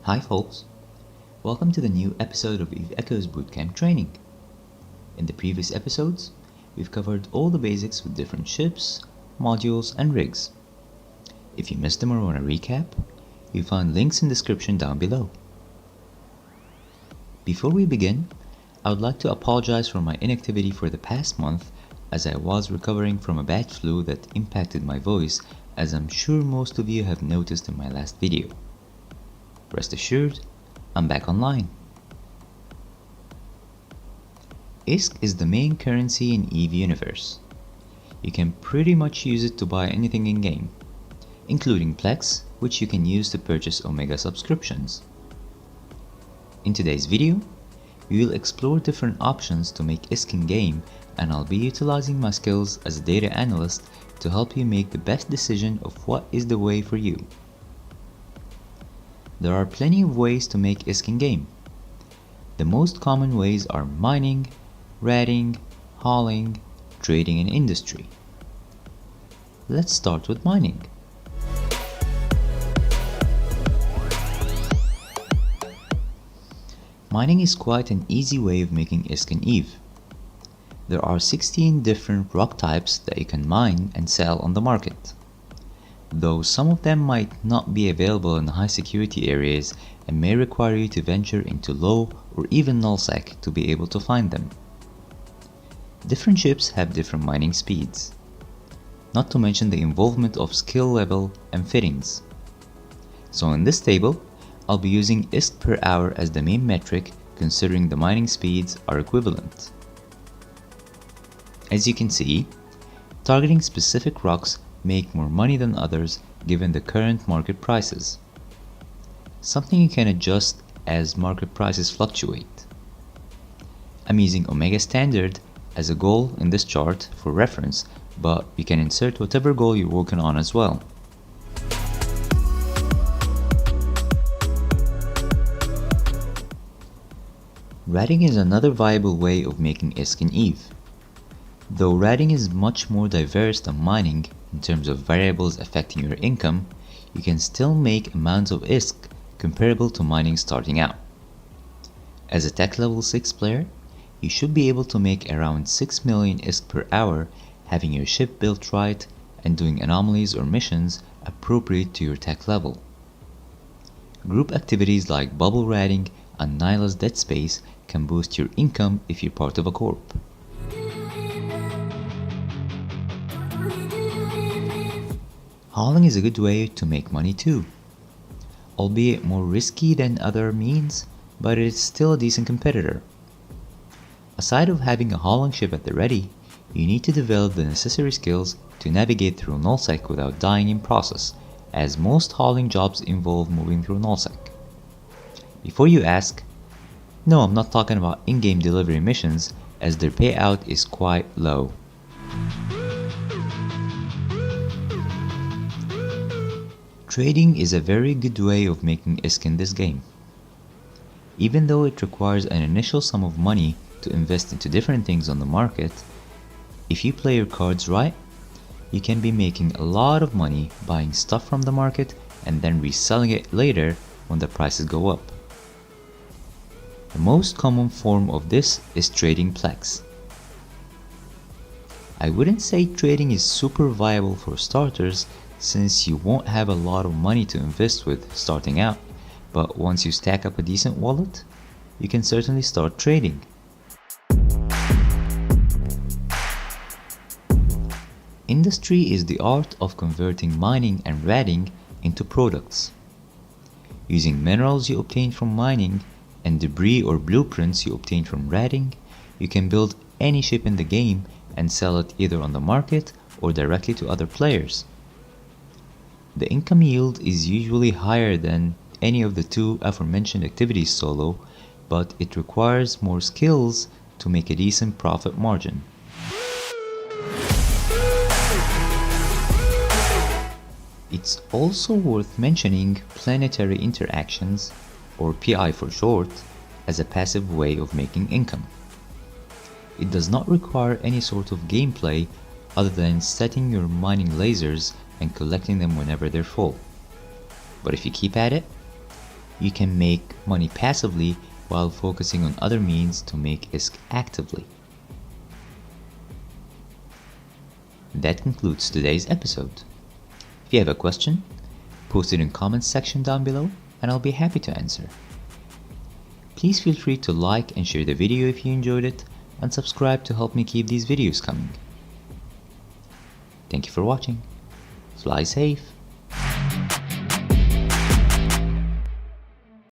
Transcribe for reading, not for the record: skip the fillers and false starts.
Hi folks, welcome to the new episode of Eve Echo's Bootcamp Training. In the previous episodes, we've covered all the basics with different ships, modules, and rigs. If you missed them or want a recap, you'll find links in the description down below. Before we begin, I would like to apologize for my inactivity for the past month as I was recovering from a bad flu that impacted my voice, as I'm sure most of you have noticed in my last video. Rest assured, I'm back online. ISK is the main currency in EVE universe. You can pretty much use it to buy anything in-game, including Plex, which you can use to purchase Omega subscriptions. In today's video, we will explore different options to make ISK in-game, and I'll be utilizing my skills as a data analyst to help you make the best decision of what is the way for you. There are plenty of ways to make ISK in-game. The most common ways are mining, ratting, hauling, trading, and industry. Let's start with mining. Mining is quite an easy way of making ISK in EVE. There are 16 different rock types that you can mine and sell on the market, though some of them might not be available in high security areas and may require you to venture into low or even nullsec to be able to find them. Different ships have different mining speeds, not to mention the involvement of skill level and fittings. So in this table, I'll be using ISK per hour as the main metric, considering the mining speeds are equivalent. As you can see, targeting specific rocks make more money than others given the current market prices. Something you can adjust as market prices fluctuate. I'm using Omega Standard as a goal in this chart for reference, but you can insert whatever goal you're working on as well. Ratting is another viable way of making ISK in EVE. Though ratting is much more diverse than mining in terms of variables affecting your income, you can still make amounts of ISK comparable to mining starting out. As a tech level 6 player, you should be able to make around 6 million ISK per hour having your ship built right and doing anomalies or missions appropriate to your tech level. Group activities like bubble ratting and Nyla's Dead Space can boost your income if you're part of a corp. Hauling is a good way to make money too, albeit more risky than other means, but it is still a decent competitor. Aside of having a hauling ship at the ready, you need to develop the necessary skills to navigate through nullsec without dying in process, as most hauling jobs involve moving through nullsec. Before you ask, no, I'm not talking about in-game delivery missions, as their payout is quite low. Trading is a very good way of making ISK in this game. Even though it requires an initial sum of money to invest into different things on the market, if you play your cards right, you can be making a lot of money buying stuff from the market and then reselling it later when the prices go up. The most common form of this is trading Plex. I wouldn't say trading is super viable for starters, since you won't have a lot of money to invest with starting out, but once you stack up a decent wallet, you can certainly start trading. Industry is the art of converting mining and ratting into products. Using minerals you obtain from mining and debris or blueprints you obtain from ratting, you can build any ship in the game and sell it either on the market or directly to other players. The income yield is usually higher than any of the two aforementioned activities solo, but it requires more skills to make a decent profit margin. It's also worth mentioning planetary interactions, or PI for short, as a passive way of making income. It does not require any sort of gameplay other than setting your mining lasers and collecting them whenever they're full. But if you keep at it, you can make money passively while focusing on other means to make ISK actively. That concludes today's episode. If you have a question, post it in the comments section down below and I'll be happy to answer. Please feel free to like and share the video if you enjoyed it, and subscribe to help me keep these videos coming. Thank you for watching. Fly safe.